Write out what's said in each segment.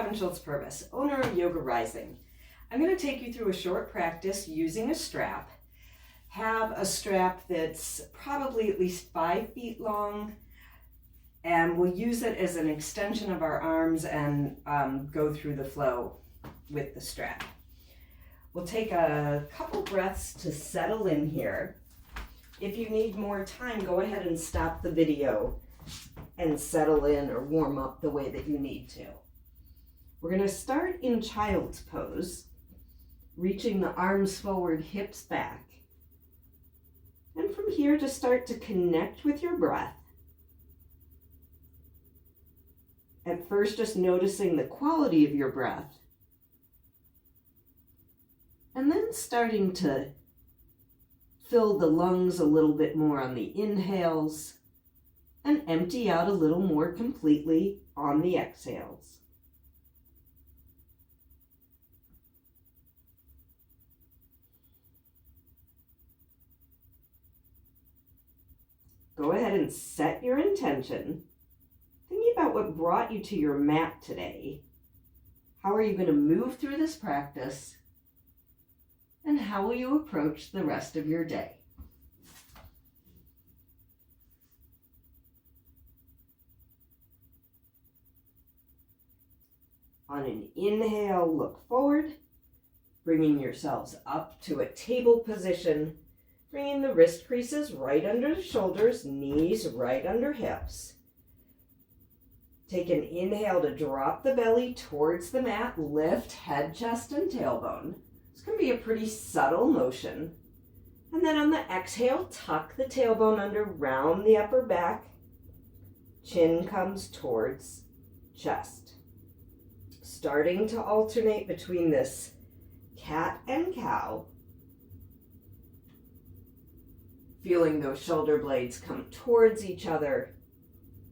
I'm Schultz-Purves, owner of Yoga Rising. I'm going to take you through a short practice using a strap. Have a strap that's probably at least 5 feet long, and we'll use it as an extension of our arms and go through the flow with the strap. We'll take a couple breaths to settle in here. If you need more time, go ahead and stop the video and settle in or warm up the way that you need to. We're going to start in child's pose, reaching the arms forward, hips back. And from here, just start to connect with your breath. At first, just noticing the quality of your breath. And then starting to fill the lungs a little bit more on the inhales and empty out a little more completely on the exhales. Go ahead and set your intention, thinking about what brought you to your mat today. How are you going to move through this practice? And how will you approach the rest of your day? On an inhale, look forward, bringing yourselves up to a table position. Bringing the wrist creases right under the shoulders, knees right under hips. Take an inhale to drop the belly towards the mat, lift head, chest, and tailbone. It's going to be a pretty subtle motion. And then on the exhale, tuck the tailbone under, round the upper back. Chin comes towards chest. Starting to alternate between this cat and cow. Feeling those shoulder blades come towards each other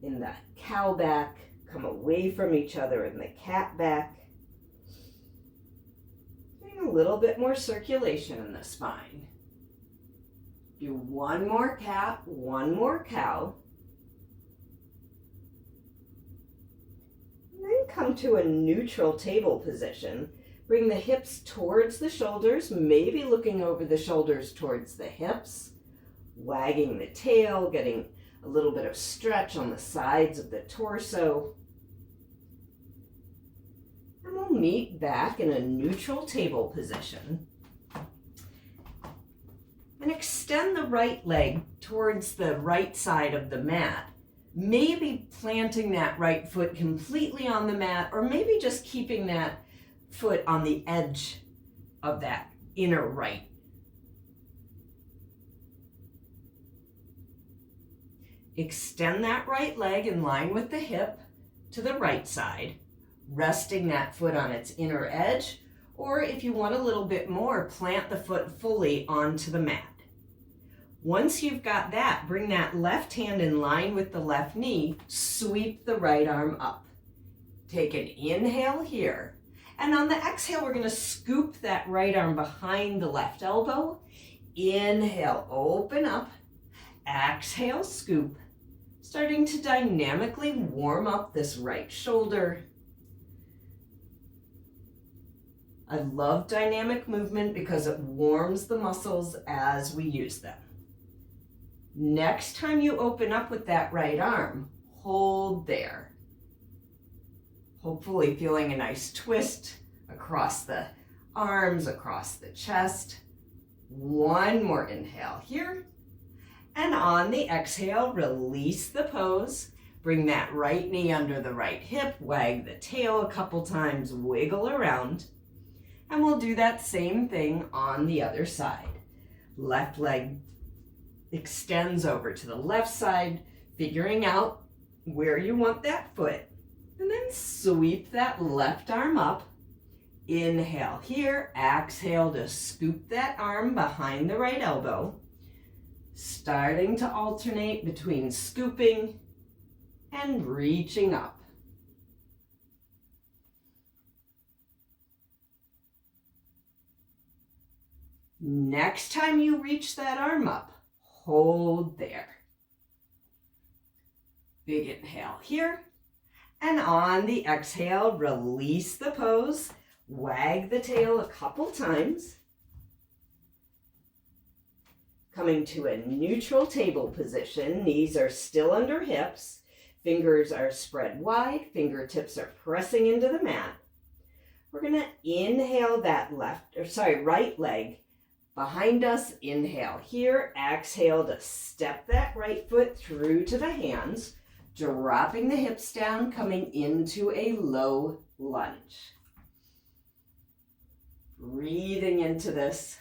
in the cow back, come away from each other in the cat back. Getting a little bit more circulation in the spine. Do one more cat, one more cow. And then come to a neutral table position. Bring the hips towards the shoulders, maybe looking over the shoulders towards the hips. Wagging the tail, getting a little bit of stretch on the sides of the torso. And we'll meet back in a neutral table position. And extend the right leg towards the right side of the mat. Maybe planting that right foot completely on the mat, or maybe just keeping that foot on the edge of that inner right. Extend that right leg in line with the hip to the right side, resting that foot on its inner edge, or if you want a little bit more, plant the foot fully onto the mat. Once you've got that, bring that left hand in line with the left knee, sweep the right arm up. Take an inhale here, and on the exhale, we're going to scoop that right arm behind the left elbow. Inhale, open up. Exhale, scoop. Starting to dynamically warm up this right shoulder. I love dynamic movement because it warms the muscles as we use them. Next time you open up with that right arm, hold there. Hopefully feeling a nice twist across the arms, across the chest. One more inhale here. And on the exhale, release the pose. Bring that right knee under the right hip, wag the tail a couple times, wiggle around. And we'll do that same thing on the other side. Left leg extends over to the left side, figuring out where you want that foot. And then sweep that left arm up. Inhale here, exhale to scoop that arm behind the right elbow. Starting to alternate between scooping and reaching up. Next time you reach that arm up, hold there. Big inhale here. And on the exhale, release the pose. Wag the tail a couple times. Coming to a neutral table position. Knees are still under hips. Fingers are spread wide. Fingertips are pressing into the mat. We're going to inhale that right leg behind us. Inhale here. Exhale to step that right foot through to the hands. Dropping the hips down, coming into a low lunge. Breathing into this.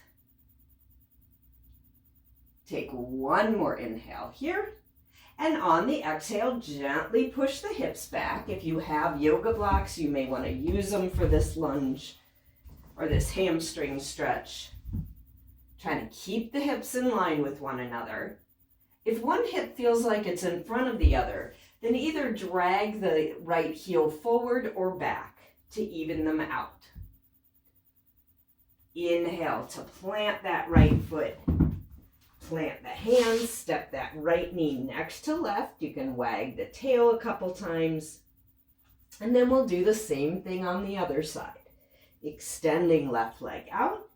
Take one more inhale here. And on the exhale, gently push the hips back. If you have yoga blocks, you may want to use them for this lunge or this hamstring stretch. Trying to keep the hips in line with one another. If one hip feels like it's in front of the other, then either drag the right heel forward or back to even them out. Inhale to plant that right foot. Plant the hands, step that right knee next to left. You can wag the tail a couple times. And then we'll do the same thing on the other side. Extending left leg out.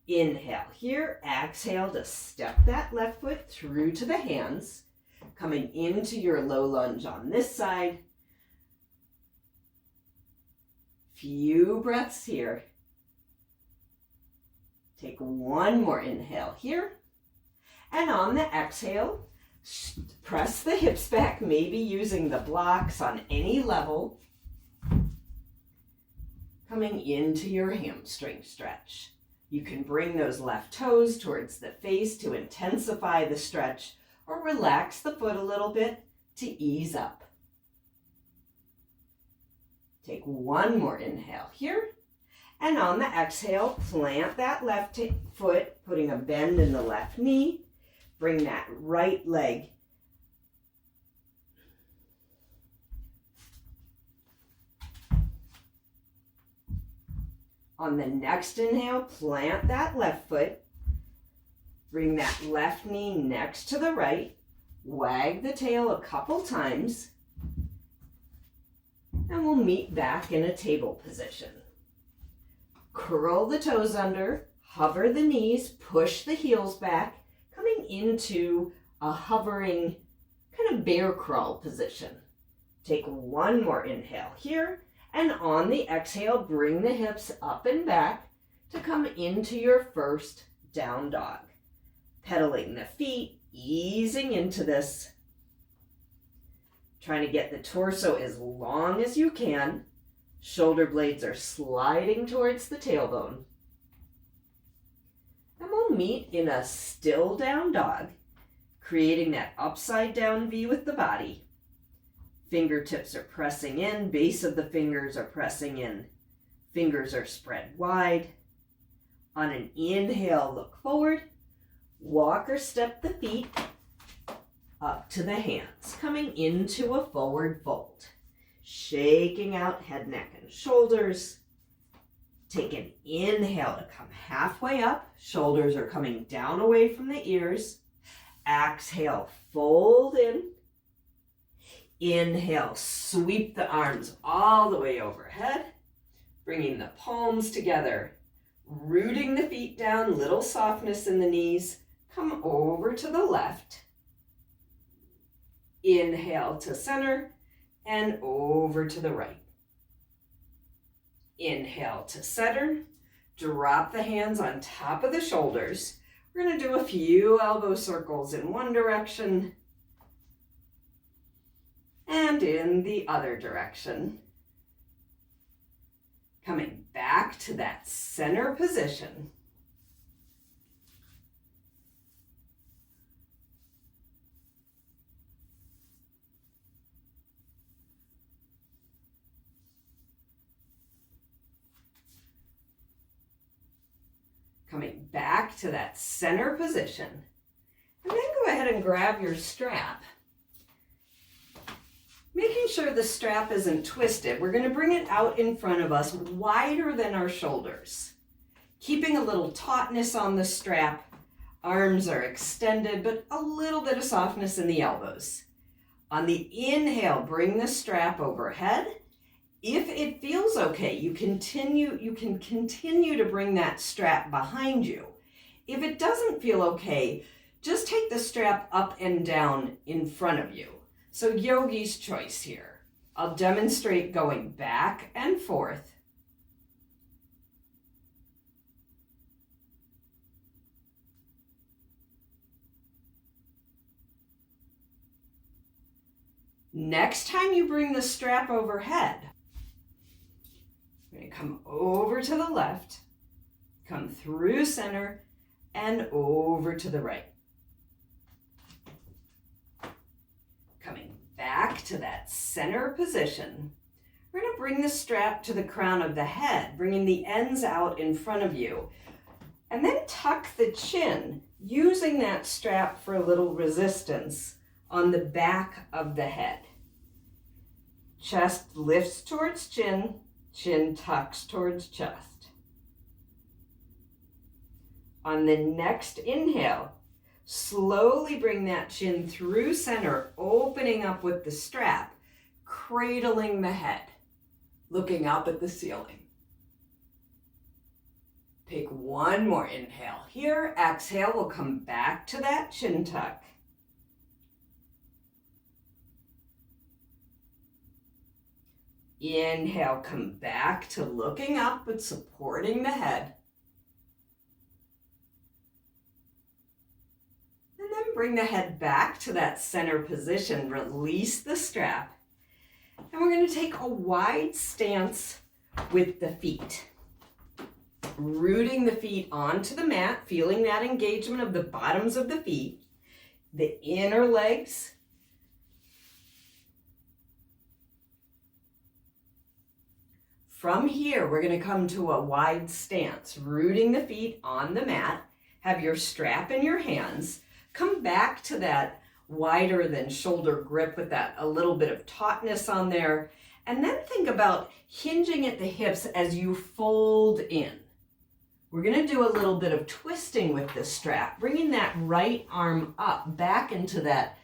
Inhale here. Exhale to step that left foot through to the hands. Coming into your low lunge on this side. Few breaths here. Take one more inhale here. And on the exhale, press the hips back, maybe using the blocks on any level. Coming into your hamstring stretch. You can bring those left toes towards the face to intensify the stretch, or relax the foot a little bit to ease up. Take one more inhale here. And on the exhale, plant that left foot, putting a bend in the left knee. Bring that right leg on the next inhale, plant that left foot. Bring that left knee next to the right. Wag the tail a couple times. And we'll meet back in a table position. Curl the toes under, hover the knees, push the heels back. Coming into a hovering kind of bear crawl position. Take one more inhale here, and on the exhale, bring the hips up and back to come into your first down dog. Pedaling the feet, easing into this. Trying to get the torso as long as you can. Shoulder blades are sliding towards the tailbone. And we'll meet in a still down dog, creating that upside down V with the body. Fingertips are pressing in, base of the fingers are pressing in. Fingers are spread wide. On an inhale, look forward. Walk or step the feet up to the hands, coming into a forward fold. Shaking out head, neck, and shoulders. Take an inhale to come halfway up. Shoulders are coming down away from the ears. Exhale, fold in. Inhale, sweep the arms all the way overhead. Bringing the palms together. Rooting the feet down, little softness in the knees. Come over to the left. Inhale to center and over to the right. Inhale to center, drop the hands on top of the shoulders. We're going to do a few elbow circles in one direction and in the other direction. Coming back to that center position. Coming back to that center position. And then go ahead and grab your strap. Making sure the strap isn't twisted, we're going to bring it out in front of us, wider than our shoulders. Keeping a little tautness on the strap. Arms are extended, but a little bit of softness in the elbows. On the inhale, bring the strap overhead. If it feels okay, you can continue to bring that strap behind you. If it doesn't feel okay, just take the strap up and down in front of you. So yogi's choice here. I'll demonstrate going back and forth. Next time you bring the strap overhead, you're going to come over to the left, come through center, and over to the right. Coming back to that center position, we're going to bring the strap to the crown of the head, bringing the ends out in front of you. And then tuck the chin, using that strap for a little resistance on the back of the head. Chest lifts towards chin, chin tucks towards chest. On the next inhale, slowly bring that chin through center, opening up with the strap, cradling the head, looking up at the ceiling. Take one more inhale here. Exhale, we'll come back to that chin tuck. Inhale, come back to looking up but supporting the head. And then bring the head back to that center position. Release the strap. And we're going to take a wide stance with the feet. Rooting the feet onto the mat, feeling that engagement of the bottoms of the feet, the inner legs. From here, we're going to come to a wide stance, rooting the feet on the mat. Have your strap in your hands. Come back to that wider than shoulder grip with that a little bit of tautness on there. And then think about hinging at the hips as you fold in. We're going to do a little bit of twisting with this strap, bringing that right arm up back into that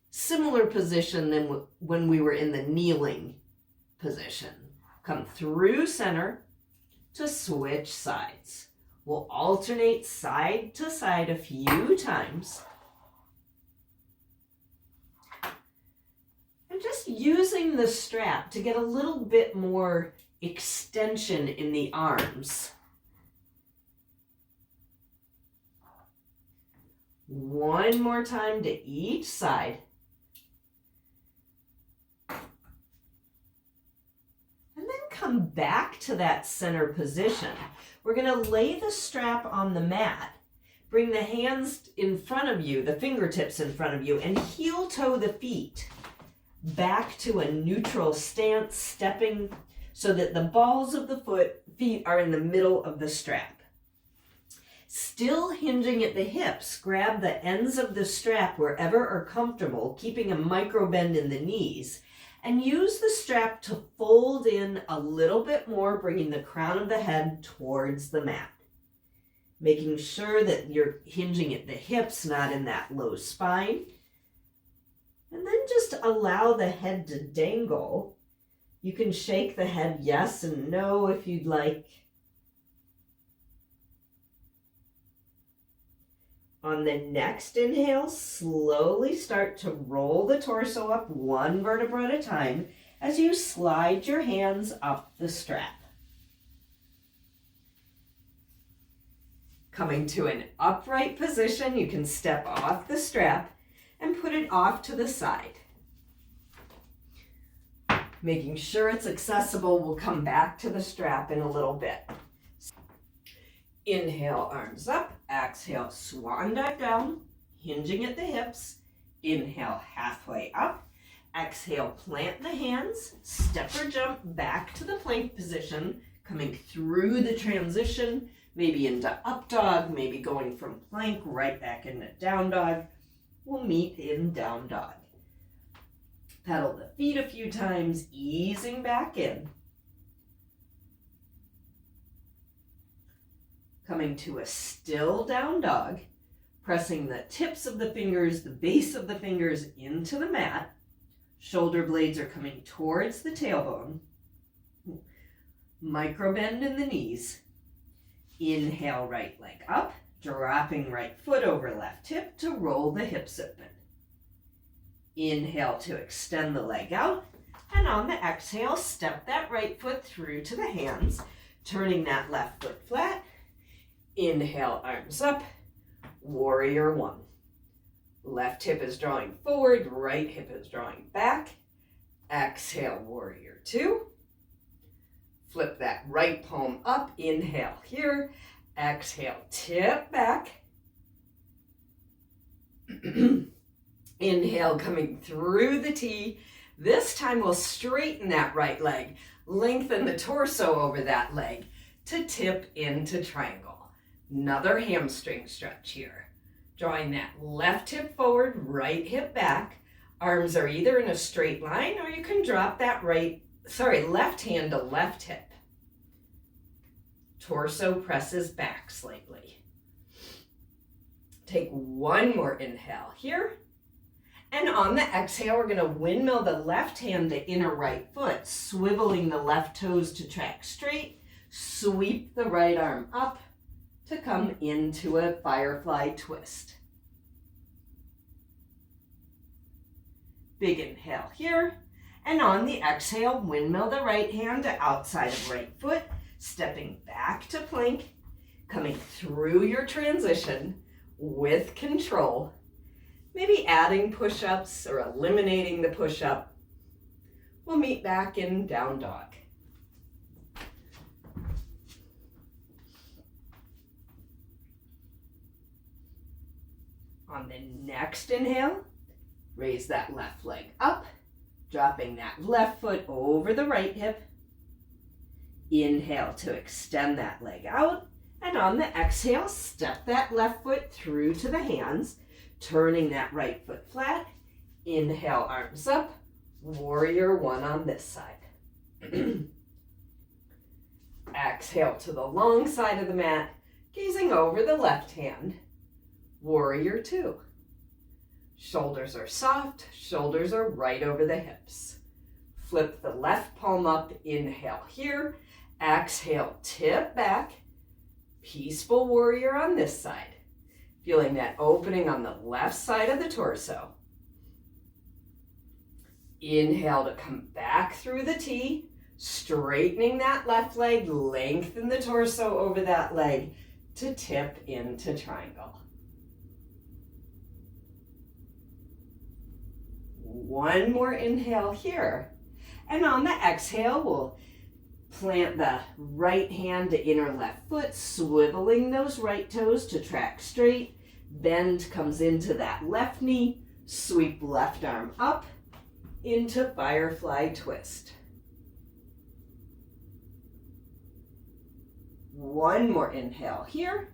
similar position than when we were in the kneeling position. Come through center to switch sides. We'll alternate side to side a few times. And just using the strap to get a little bit more extension in the arms. One more time to each side. Come back to that center position. We're going to lay the strap on the mat. Bring the hands in front of you, the fingertips in front of you, and heel toe the feet back to a neutral stance, stepping so that the balls of the feet are in the middle of the strap. Still hinging at the hips, grab the ends of the strap wherever are comfortable, keeping a micro bend in the knees. And use the strap to fold in a little bit more, bringing the crown of the head towards the mat. Making sure that you're hinging at the hips, not in that low spine. And then just allow the head to dangle. You can shake the head yes and no if you'd like. On the next inhale, slowly start to roll the torso up one vertebra at a time as you slide your hands up the strap. Coming to an upright position, you can step off the strap and put it off to the side. Making sure it's accessible, we'll come back to the strap in a little bit. Inhale, arms up. Exhale, swan dive down, hinging at the hips. Inhale, halfway up. Exhale, plant the hands. Step or jump back to the plank position, coming through the transition, maybe into up dog, maybe going from plank right back into down dog. We'll meet in down dog. Pedal the feet a few times, easing back in. Coming to a still down dog, pressing the tips of the fingers, the base of the fingers into the mat. Shoulder blades are coming towards the tailbone. Micro bend in the knees. Inhale, right leg up, dropping right foot over left hip to roll the hips open. Inhale to extend the leg out, and on the exhale, step that right foot through to the hands, turning that left foot flat. Inhale, arms up, warrior one. Left hip is drawing forward, right hip is drawing back. Exhale, warrior two. Flip that right palm up, inhale here. Exhale, tip back. Inhale, coming through the T. This time we'll straighten that right leg, lengthen the torso over that leg to tip into triangle. Another hamstring stretch here. Drawing that left hip forward, right hip back. Arms are either in a straight line or you can drop that left hand to left hip. Torso presses back slightly. Take one more inhale here. And on the exhale, we're going to windmill the left hand to inner right foot, swiveling the left toes to track straight. Sweep the right arm up to come into a firefly twist. Big inhale here. And on the exhale, windmill the right hand to outside of right foot, stepping back to plank, coming through your transition with control. Maybe adding push-ups or eliminating the push-up. We'll meet back in down dog. On the next inhale, raise that left leg up, dropping that left foot over the right hip. Inhale to extend that leg out, and on the exhale, step that left foot through to the hands, turning that right foot flat. Inhale, arms up, warrior one on this side. Exhale to the long side of the mat, gazing over the left hand. Warrior two. Shoulders are soft, shoulders are right over the hips. Flip the left palm up, inhale here. Exhale, tip back. Peaceful warrior on this side. Feeling that opening on the left side of the torso. Inhale to come back through the T, straightening that left leg, lengthen the torso over that leg to tip into triangle. One more inhale here. And on the exhale, we'll plant the right hand to inner left foot, swiveling those right toes to track straight. Bend comes into that left knee, sweep left arm up into firefly twist. One more inhale here.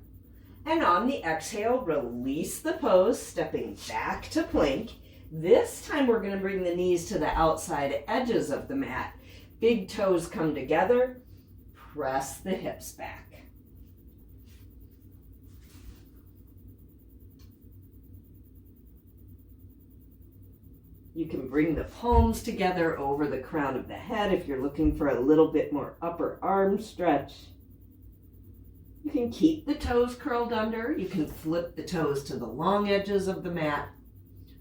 And on the exhale, release the pose, stepping back to plank. This time we're going to bring the knees to the outside edges of the mat. Big toes come together. Press the hips back. You can bring the palms together over the crown of the head if you're looking for a little bit more upper arm stretch. You can keep the toes curled under. You can flip the toes to the long edges of the mat.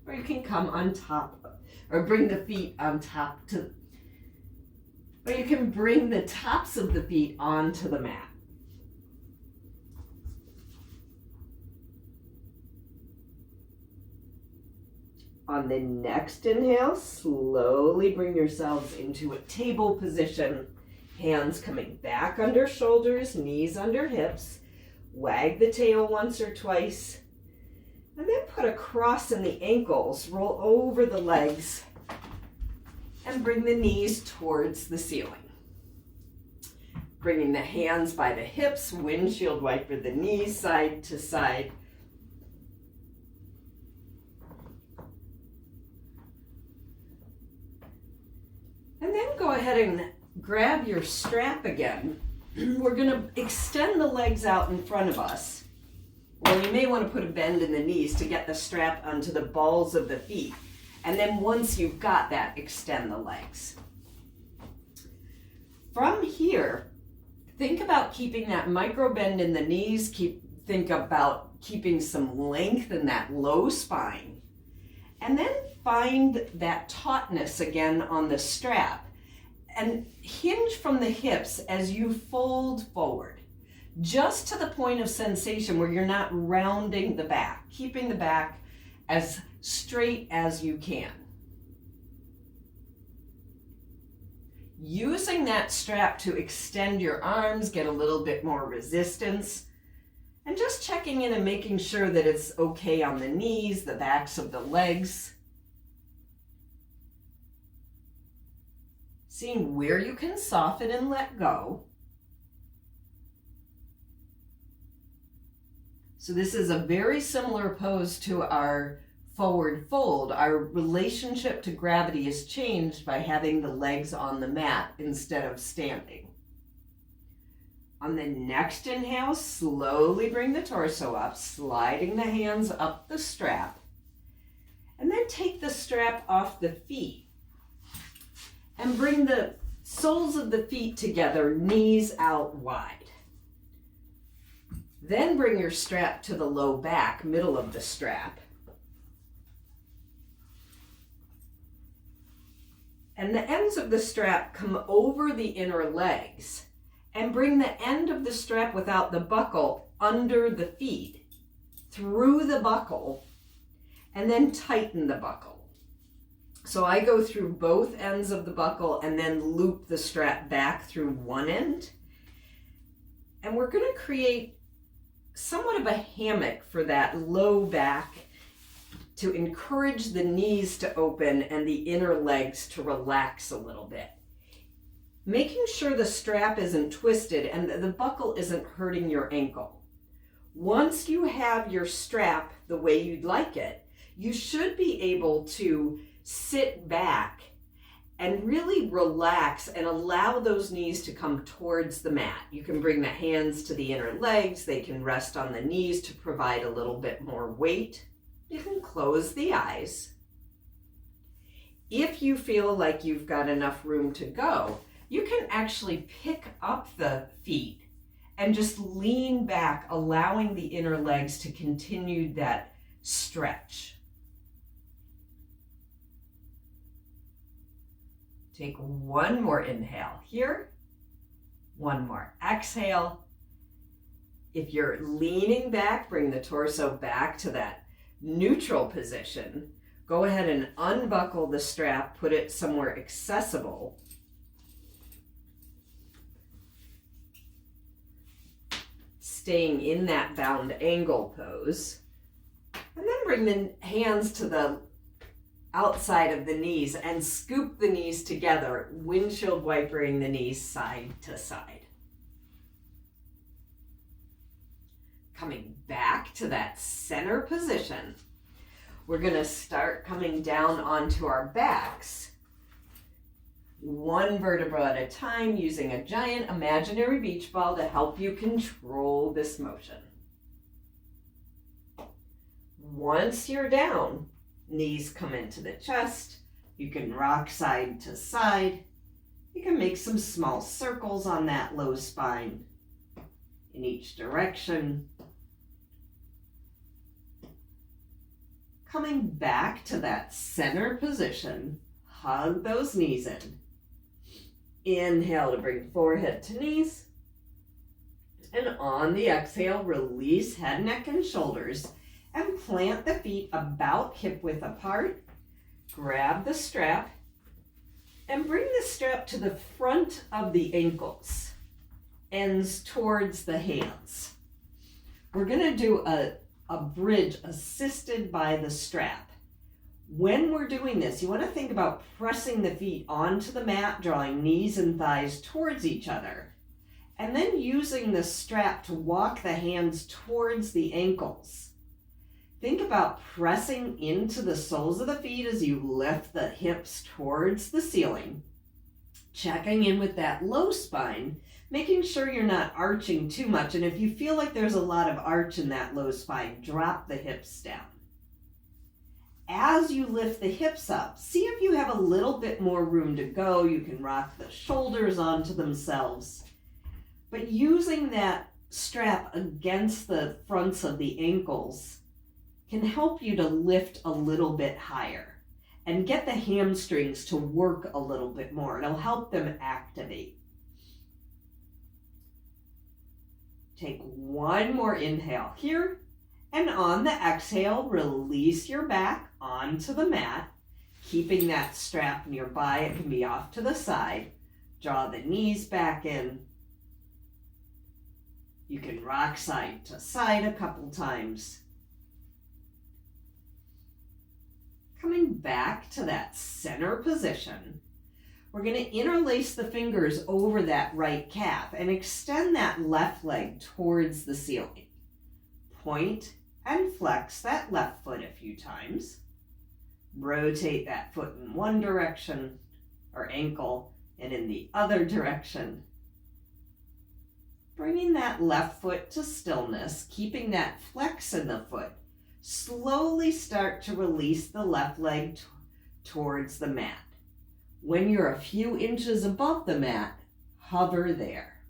Or you can come on top, or bring the feet on top or you can bring the tops of the feet onto the mat. On the next inhale, slowly bring yourselves into a table position. Hands coming back under shoulders, knees under hips. Wag the tail once or twice. And then put a cross in the ankles, roll over the legs, and bring the knees towards the ceiling. Bringing the hands by the hips, windshield wiper the knees side to side. And then go ahead and grab your strap again. We're going to extend the legs out in front of us. Well, you may want to put a bend in the knees to get the strap onto the balls of the feet. And then once you've got that, extend the legs. From here, think about keeping that micro bend in the knees. Think about keeping some length in that low spine. And then find that tautness again on the strap. And hinge from the hips as you fold forward, just to the point of sensation where you're not rounding the back, keeping the back as straight as you can. Using that strap to extend your arms, get a little bit more resistance, and just checking in and making sure that it's okay on the knees, the backs of the legs. Seeing where you can soften and let go. So this is a very similar pose to our forward fold. Our relationship to gravity is changed by having the legs on the mat instead of standing. On the next inhale, slowly bring the torso up, sliding the hands up the strap. And then take the strap off the feet. And bring the soles of the feet together, knees out wide. Then bring your strap to the low back, middle of the strap. And the ends of the strap come over the inner legs. And bring the end of the strap without the buckle under the feet, through the buckle, and then tighten the buckle. So I go through both ends of the buckle and then loop the strap back through one end. And we're going to create somewhat of a hammock for that low back to encourage the knees to open and the inner legs to relax a little bit. Making sure the strap isn't twisted and the buckle isn't hurting your ankle. Once you have your strap the way you'd like it, you should be able to sit back and really relax and allow those knees to come towards the mat. You can bring the hands to the inner legs. They can rest on the knees to provide a little bit more weight. You can close the eyes. If you feel like you've got enough room to go, you can actually pick up the feet and just lean back, allowing the inner legs to continue that stretch. Take one more inhale here, one more exhale. If you're leaning back, bring the torso back to that neutral position. Go ahead and unbuckle the strap, put it somewhere accessible. Staying in that bound angle pose. And then bring the hands to the outside of the knees and scoop the knees together, windshield wipering the knees side to side. Coming back to that center position, we're going to start coming down onto our backs, one vertebra at a time, using a giant imaginary beach ball to help you control this motion. Once you're down, knees come into the chest. You can rock side to side. You can make some small circles on that low spine in each direction. Coming back to that center position, hug those knees in. Inhale to bring forehead to knees. And on the exhale, release head, neck, and shoulders. And plant the feet about hip width apart. Grab the strap and bring the strap to the front of the ankles, ends towards the hands. We're going to do a bridge assisted by the strap. When we're doing this, you want to think about pressing the feet onto the mat, drawing knees and thighs towards each other, and then using the strap to walk the hands towards the ankles. Think about pressing into the soles of the feet as you lift the hips towards the ceiling. Checking in with that low spine, making sure you're not arching too much. And if you feel like there's a lot of arch in that low spine, drop the hips down. As you lift the hips up, see if you have a little bit more room to go. You can rock the shoulders onto themselves. But using that strap against the fronts of the ankles can help you to lift a little bit higher and get the hamstrings to work a little bit more. It'll help them activate. Take one more inhale here, and on the exhale, release your back onto the mat, keeping that strap nearby. It can be off to the side. Draw the knees back in. You can rock side to side a couple times. Coming back to that center position, we're going to interlace the fingers over that right calf and extend that left leg towards the ceiling. Point and flex that left foot a few times. Rotate that foot in one direction or ankle and in the other direction. Bringing that left foot to stillness, keeping that flex in the foot. Slowly start to release the left leg towards the mat. When you're a few inches above the mat, hover there.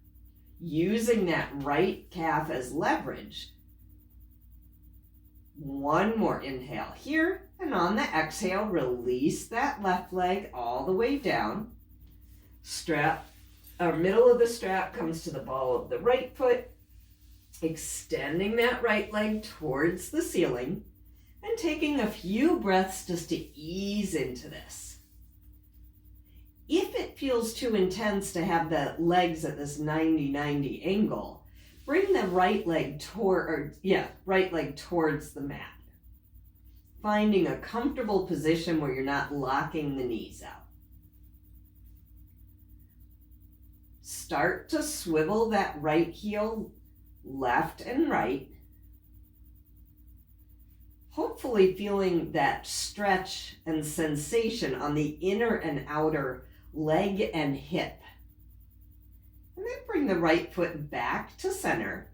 Using that right calf as leverage. One more inhale here, and on the exhale, release that left leg all the way down. Middle of the strap comes to the ball of the right foot, extending that right leg towards the ceiling and taking a few breaths just to ease into this. If it feels too intense to have the legs at this 90-90 angle, bring the right leg towards the mat. Finding a comfortable position where you're not locking the knees out. Start to swivel that right heel left and right. Hopefully feeling that stretch and sensation on the inner and outer leg and hip. And then bring the right foot back to center.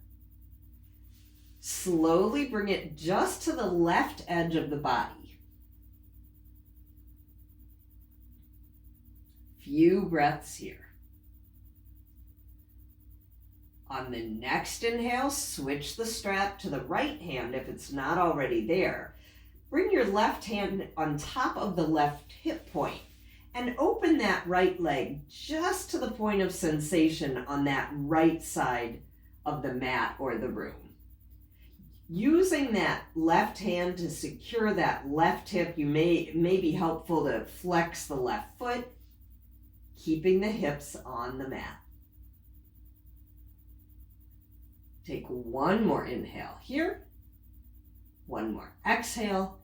Slowly bring it just to the left edge of the body. Few breaths here. On the next inhale, switch the strap to the right hand if it's not already there. Bring your left hand on top of the left hip point and open that right leg just to the point of sensation on that right side of the mat or the room. Using that left hand to secure that left hip, it may be helpful to flex the left foot, keeping the hips on the mat. Take one more inhale here, one more exhale.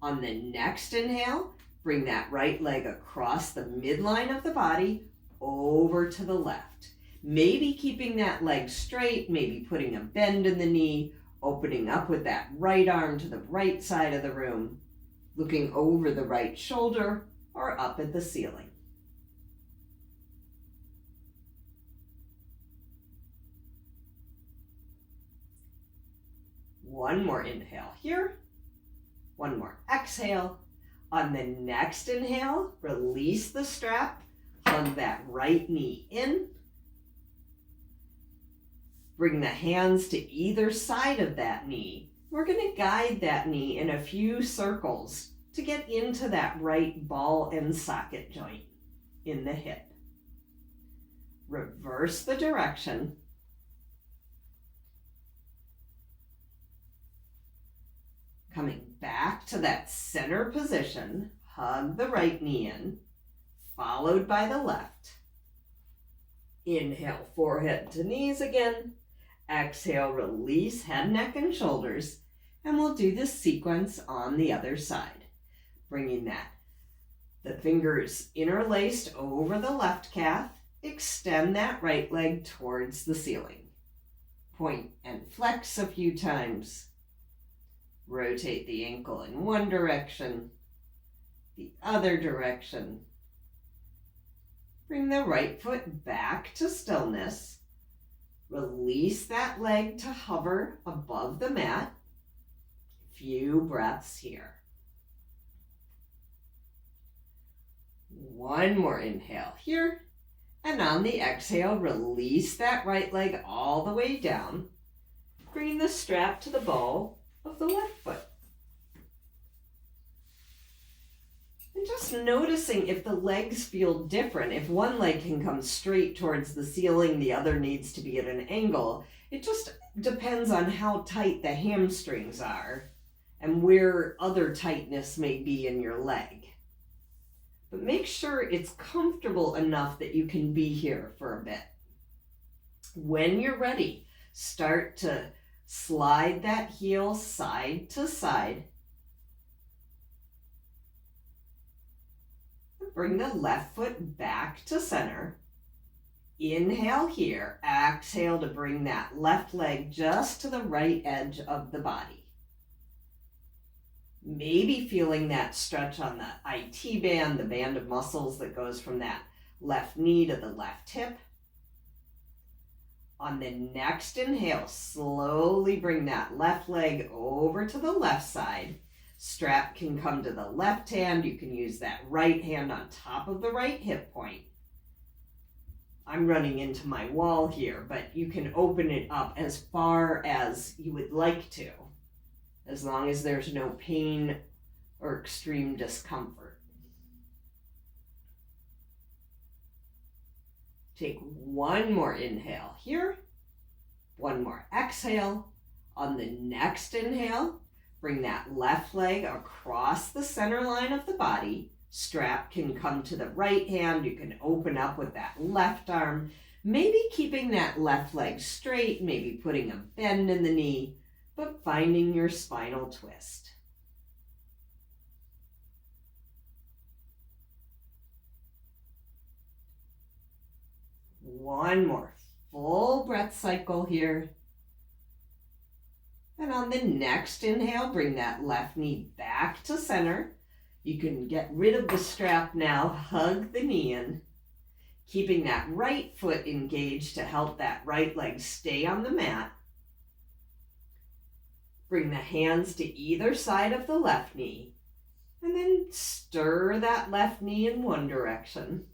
On the next inhale, bring that right leg across the midline of the body over to the left. Maybe keeping that leg straight, maybe putting a bend in the knee, opening up with that right arm to the right side of the room, looking over the right shoulder or up at the ceiling. One more inhale here, one more exhale. On the next inhale, release the strap, hug that right knee in. Bring the hands to either side of that knee. We're going to guide that knee in a few circles to get into that right ball and socket joint in the hip. Reverse the direction. Coming back to that center position, hug the right knee in, followed by the left. Inhale, forehead to knees again. Exhale, release head, neck, and shoulders. And we'll do this sequence on the other side. Bringing the fingers interlaced over the left calf. Extend that right leg towards the ceiling. Point and flex a few times. Rotate the ankle in one direction, the other direction. Bring the right foot back to stillness. Release that leg to hover above the mat. Few breaths here. One more inhale here. And on the exhale, release that right leg all the way down. Bring the strap to the ball of the left foot. And just noticing if the legs feel different. If one leg can come straight towards the ceiling, the other needs to be at an angle. It just depends on how tight the hamstrings are and where other tightness may be in your leg. But make sure it's comfortable enough that you can be here for a bit. When you're ready, start to slide that heel side to side. Bring the left foot back to center. Inhale here. Exhale to bring that left leg just to the right edge of the body. Maybe feeling that stretch on the IT band, the band of muscles that goes from that left knee to the left hip. On the next inhale, slowly bring that left leg over to the left side. Strap can come to the left hand. You can use that right hand on top of the right hip point. I'm running into my wall here, but you can open it up as far as you would like to, as long as there's no pain or extreme discomfort. Take one more inhale here, one more exhale. On the next inhale, bring that left leg across the center line of the body. Strap can come to the right hand. You can open up with that left arm, maybe keeping that left leg straight, maybe putting a bend in the knee, but finding your spinal twist. One more full breath cycle here. And on the next inhale, bring that left knee back to center. You can get rid of the strap now, hug the knee in, keeping that right foot engaged to help that right leg stay on the mat. Bring the hands to either side of the left knee, and then stir that left knee in one direction.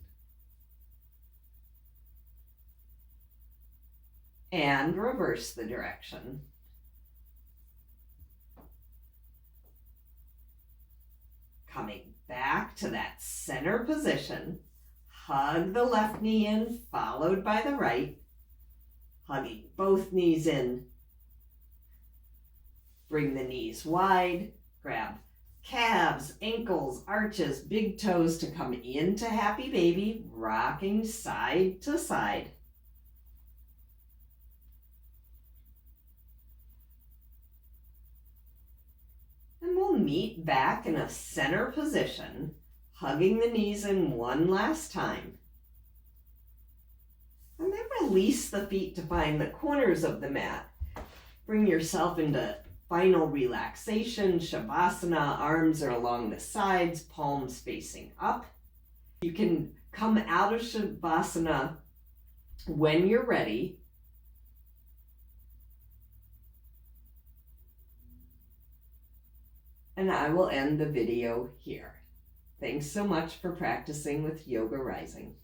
And reverse the direction. Coming back to that center position, hug the left knee in, followed by the right, hugging both knees in. Bring the knees wide, grab calves, ankles, arches, big toes to come into happy baby, rocking side to side. And we'll meet back in a center position, hugging the knees in one last time. And then release the feet to find the corners of the mat. Bring yourself into final relaxation, Shavasana. Arms are along the sides, palms facing up. You can come out of Shavasana when you're ready. And I will end the video here. Thanks so much for practicing with Yoga Rising.